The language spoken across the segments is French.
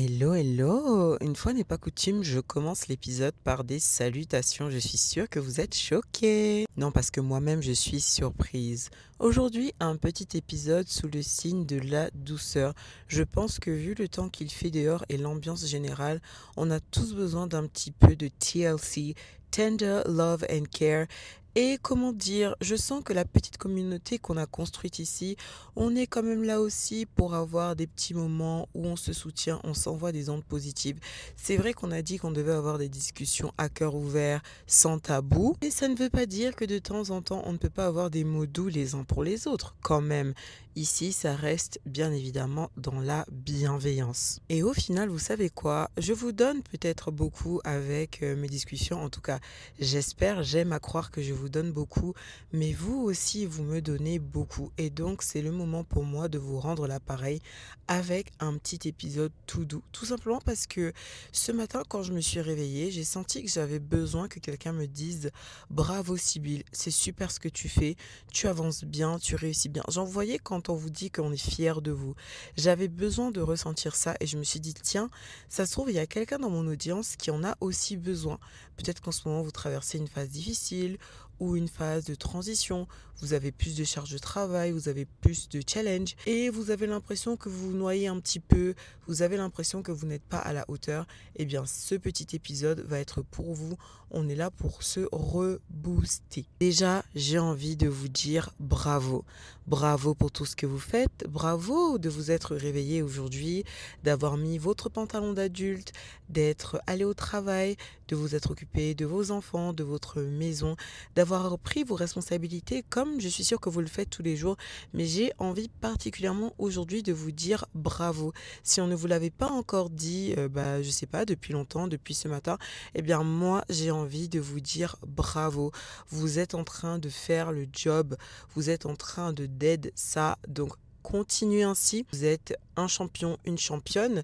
Hello, hello! Une fois n'est pas coutume, je commence l'épisode par des salutations. Je suis sûre que vous êtes choqués. Non, parce que moi-même, je suis surprise. Aujourd'hui, un petit épisode sous le signe de la douceur. Je pense que vu le temps qu'il fait dehors et l'ambiance générale, on a tous besoin d'un petit peu de TLC, Tender Love and Care. Et comment dire, je sens que la petite communauté qu'on a construite ici, on est quand même là aussi pour avoir des petits moments où on se soutient, on s'envoie des ondes positives. C'est vrai qu'on a dit qu'on devait avoir des discussions à cœur ouvert, sans tabou, mais ça ne veut pas dire que de temps en temps, on ne peut pas avoir des mots doux les uns pour les autres, quand même. Ici, ça reste bien évidemment dans la bienveillance. Et au final, vous savez quoi? Je vous donne peut-être beaucoup avec mes discussions, en tout cas, j'espère, j'aime à croire que je vous donne beaucoup, mais vous aussi, vous me donnez beaucoup. Et donc, c'est le moment pour moi de vous rendre l'appareil avec un petit épisode tout doux. Tout simplement parce que ce matin, quand je me suis réveillée, j'ai senti que j'avais besoin que quelqu'un me dise bravo Sybille, c'est super ce que tu fais, tu avances bien, tu réussis bien. J'en voyais quand on vous dit qu'on est fier de vous. J'avais besoin de ressentir ça et je me suis dit, tiens, ça se trouve, il y a quelqu'un dans mon audience qui en a aussi besoin. Peut-être qu'en ce moment, vous traversez une phase difficile ou une phase de transition, vous avez plus de charge de travail, vous avez plus de challenge et vous avez l'impression que vous vous noyez un petit peu, vous avez l'impression que vous n'êtes pas à la hauteur, eh bien ce petit épisode va être pour vous. On est là pour se rebooster. Déjà, j'ai envie de vous dire bravo. Bravo pour tout ce que vous faites, bravo de vous être réveillé aujourd'hui, d'avoir mis votre pantalon d'adulte, d'être allé au travail, de vous être occupé de vos enfants, de votre maison, d'avoir pris vos responsabilités comme je suis sûre que vous le faites tous les jours. Mais j'ai envie particulièrement aujourd'hui de vous dire bravo. Si on ne vous l'avait pas encore dit, je sais pas, depuis longtemps, depuis ce matin, eh bien moi j'ai envie de vous dire bravo. Vous êtes en train de faire le job, vous êtes en train de dead ça, donc continuez ainsi. Vous êtes un champion, une championne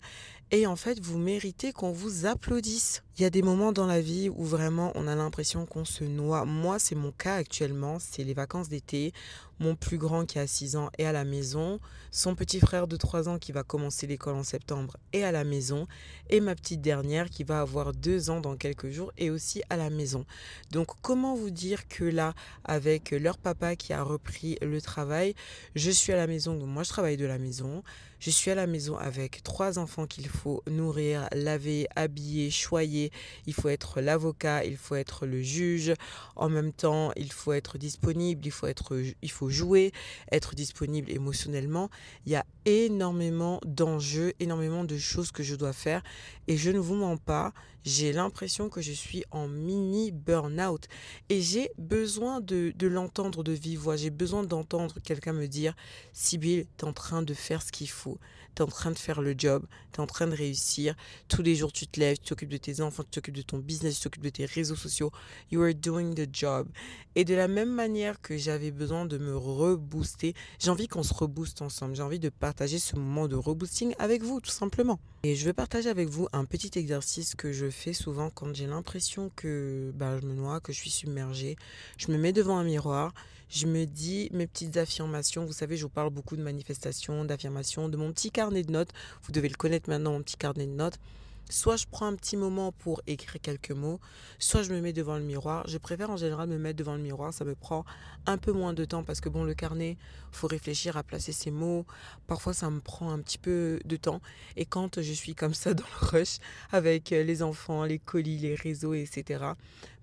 et en fait vous méritez qu'on vous applaudisse. Il y a des moments dans la vie où vraiment on a l'impression qu'on se noie. Moi c'est mon cas actuellement, c'est les vacances d'été. Mon plus grand qui a 6 ans est à la maison, son petit frère de 3 ans qui va commencer l'école en septembre est à la maison et ma petite dernière qui va avoir 2 ans dans quelques jours est aussi à la maison. Donc comment vous dire que là, avec leur papa qui a repris le travail, je suis à la maison, donc moi je travaille de la maison, je suis à la maison avec 3 enfants qu'il faut nourrir, laver, habiller, choyer, il faut être l'avocat, il faut être le juge, en même temps il faut être disponible, il faut jouer, être disponible émotionnellement. Il y a énormément d'enjeux, énormément de choses que je dois faire et je ne vous mens pas, j'ai l'impression que je suis en mini burn-out et j'ai besoin de l'entendre de vive voix, j'ai besoin d'entendre quelqu'un me dire Sybille, tu es en train de faire ce qu'il faut, tu es en train de faire le job, tu es en train de réussir, tous les jours tu te lèves, tu t'occupes de tes enfants, tu t'occupes de ton business, tu t'occupes de tes réseaux sociaux, you are doing the job. Et de la même manière que j'avais besoin de me rebooster, j'ai envie qu'on se rebooste ensemble, j'ai envie de partager ce moment de reboosting avec vous tout simplement. Et je vais partager avec vous un petit exercice que je fais souvent quand j'ai l'impression que je me noie, que je suis submergée. Je me mets devant un miroir, je me dis mes petites affirmations. Vous savez, je vous parle beaucoup de manifestations, d'affirmations, de mon petit carnet de notes. Vous devez le connaître maintenant, mon petit carnet de notes. Soit je prends un petit moment pour écrire quelques mots, soit je me mets devant le miroir. Je préfère en général me mettre devant le miroir, ça me prend un peu moins de temps parce que bon, le carnet, faut réfléchir à placer ses mots. Parfois, ça me prend un petit peu de temps. Et quand je suis comme ça dans le rush avec les enfants, les colis, les réseaux, etc.,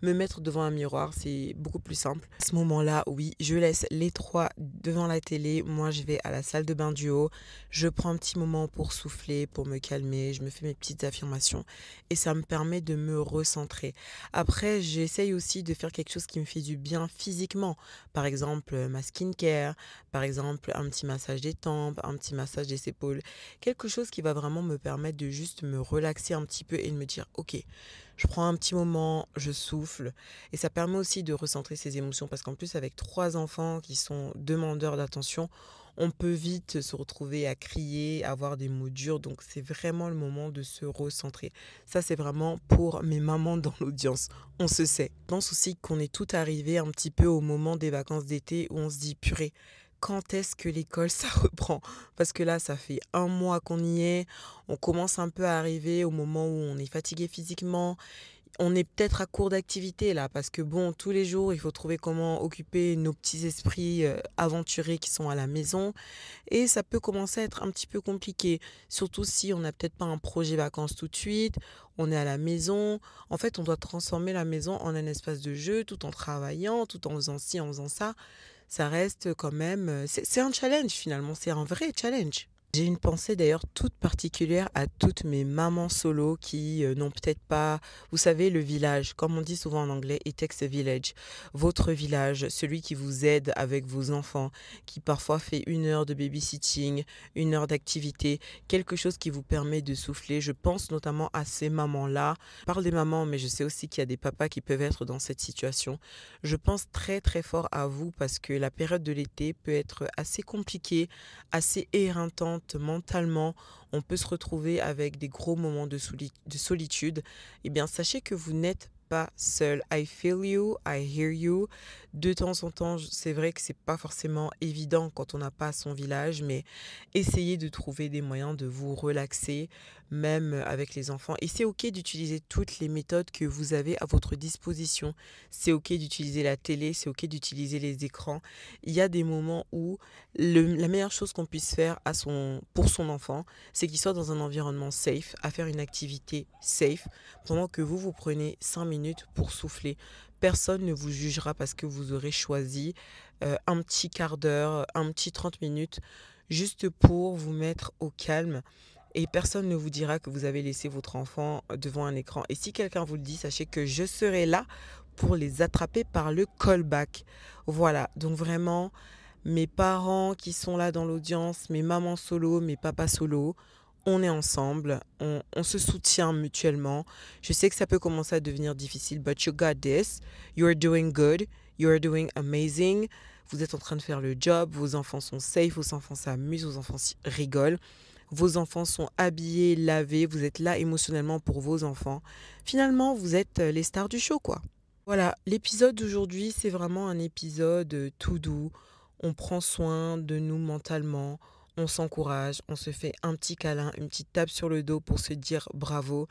me mettre devant un miroir, c'est beaucoup plus simple. À ce moment-là, oui, je laisse les trois devant la télé. Moi, je vais à la salle de bain du haut. Je prends un petit moment pour souffler, pour me calmer. Je me fais mes petites affirmations et ça me permet de me recentrer. Après, j'essaye aussi de faire quelque chose qui me fait du bien physiquement. Par exemple, ma skincare, par exemple, un petit massage des tempes, un petit massage des épaules. Quelque chose qui va vraiment me permettre de juste me relaxer un petit peu et de me dire, ok, je prends un petit moment, je souffle. Et ça permet aussi de recentrer ses émotions parce qu'en plus, avec 3 enfants qui sont demandeurs d'attention, on peut vite se retrouver à crier, à avoir des mots durs. Donc, c'est vraiment le moment de se recentrer. Ça, c'est vraiment pour mes mamans dans l'audience. On se sait. Je pense aussi qu'on est tout arrivé un petit peu au moment des vacances d'été où on se dit, purée, quand est-ce que l'école ça reprend? Parce que là, ça fait un mois qu'on y est, on commence un peu à arriver au moment où on est fatigué physiquement. On est peut-être à court d'activité là, parce que bon, tous les jours, il faut trouver comment occuper nos petits esprits aventurés qui sont à la maison. Et ça peut commencer à être un petit peu compliqué, surtout si on n'a peut-être pas un projet vacances tout de suite, on est à la maison. En fait, on doit transformer la maison en un espace de jeu tout en travaillant, tout en faisant ci, en faisant ça. Ça reste quand même, c'est un challenge finalement, c'est un vrai challenge. J'ai une pensée d'ailleurs toute particulière à toutes mes mamans solo qui n'ont peut-être pas, vous savez, le village, comme on dit souvent en anglais, it takes a village. Votre village, celui qui vous aide avec vos enfants, qui parfois fait 1 heure de babysitting, 1 heure d'activité, quelque chose qui vous permet de souffler. Je pense notamment à ces mamans-là. Je parle des mamans, mais je sais aussi qu'il y a des papas qui peuvent être dans cette situation. Je pense très très fort à vous parce que la période de l'été peut être assez compliquée, assez éreintante mentalement, on peut se retrouver avec des gros moments de solitude, eh bien sachez que vous n'êtes pas seul. I feel you, I hear you. De temps en temps, c'est vrai que c'est pas forcément évident quand on n'a pas son village, mais essayez de trouver des moyens de vous relaxer, même avec les enfants. Et c'est ok d'utiliser toutes les méthodes que vous avez à votre disposition. C'est ok d'utiliser la télé, c'est ok d'utiliser les écrans. Il y a des moments où la meilleure chose qu'on puisse faire pour son enfant, c'est qu'il soit dans un environnement safe, à faire une activité safe, pendant que vous prenez 5 minutes pour souffler. Personne ne vous jugera parce que vous aurez choisi un petit quart d'heure, un petit 30 minutes, juste pour vous mettre au calme. Et personne ne vous dira que vous avez laissé votre enfant devant un écran. Et si quelqu'un vous le dit, sachez que je serai là pour les attraper par le callback. Voilà, donc vraiment, mes parents qui sont là dans l'audience, mes mamans solo, mes papas solo, on est ensemble, on se soutient mutuellement. Je sais que ça peut commencer à devenir difficile, but you got this. You're doing good, you're doing amazing. Vous êtes en train de faire le job, vos enfants sont safe, vos enfants s'amusent, vos enfants rigolent. Vos enfants sont habillés, lavés, vous êtes là émotionnellement pour vos enfants. Finalement, vous êtes les stars du show, quoi. Voilà, l'épisode d'aujourd'hui, c'est vraiment un épisode tout doux. On prend soin de nous mentalement, on s'encourage, on se fait un petit câlin, une petite tape sur le dos pour se dire bravo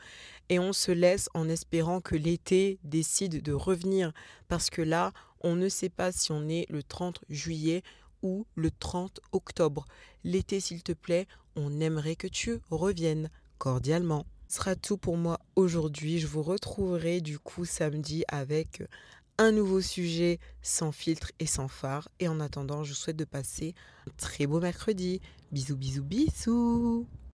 et on se laisse en espérant que l'été décide de revenir parce que là, on ne sait pas si on est le 30 juillet ou le 30 octobre. L'été, s'il te plaît, on aimerait que tu reviennes cordialement. Ce sera tout pour moi aujourd'hui. Je vous retrouverai du coup samedi avec un nouveau sujet sans filtre et sans phare. Et en attendant, je vous souhaite de passer un très beau mercredi. Bisous, bisous, bisous.